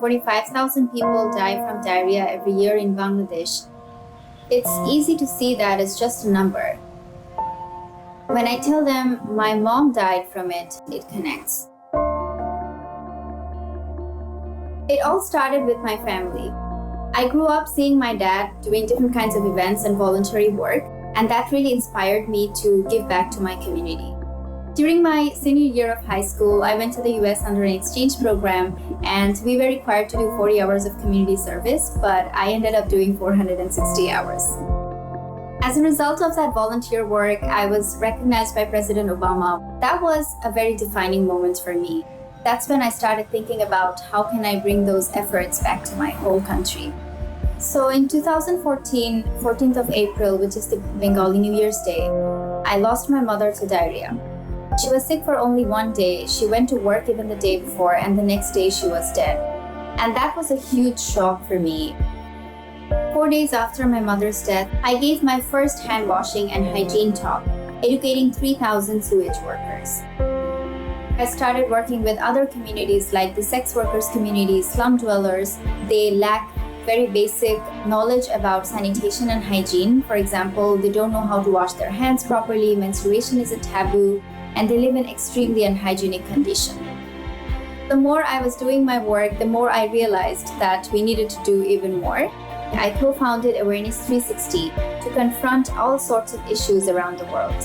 45,000 people die from diarrhea every year in Bangladesh, it's easy to see that as just a number. When I tell them my mom died from it, it connects. It all started with my family. I grew up seeing my dad doing different kinds of events and voluntary work, and that really inspired me to give back to my community. During my senior year of high school, I went to the US under an exchange program, and we were required to do 40 hours of community service, but I ended up doing 460 hours. As a result of that volunteer work, I was recognized by President Obama. That was a very defining moment for me. That's when I started thinking about how can I bring those efforts back to my whole country. So in 2014, 14th of April, which is the Bengali New Year's Day, I lost my mother to diarrhea. She was sick for only one day. She went to work even the day before, and the next day she was dead. And that was a huge shock for me. 4 days after my mother's death, I gave my first hand washing and hygiene talk, educating 3,000 sewage workers. I started working with other communities like the sex workers community, slum dwellers. They lack very basic knowledge about sanitation and hygiene. For example, they don't know how to wash their hands properly, menstruation is a taboo, and they live in extremely unhygienic conditions. The more I was doing my work, the more I realized that we needed to do even more. I co-founded Awareness 360 to confront all sorts of issues around the world.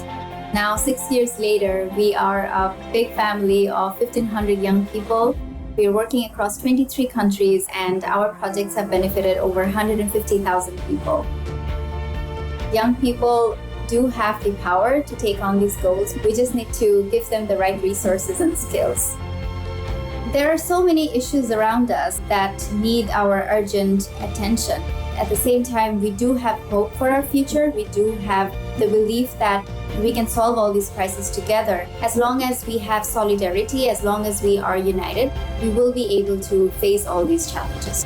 Now, 6 years later, we are a big family of 1,500 young people. We are working across 23 countries, and our projects have benefited over 150,000 people. Young people do have the power to take on these goals. We just need to give them the right resources and skills. There are so many issues around us that need our urgent attention. At the same time, we do have hope for our future. We do have the belief that we can solve all these crises together. As long as we have solidarity, as long as we are united, we will be able to face all these challenges.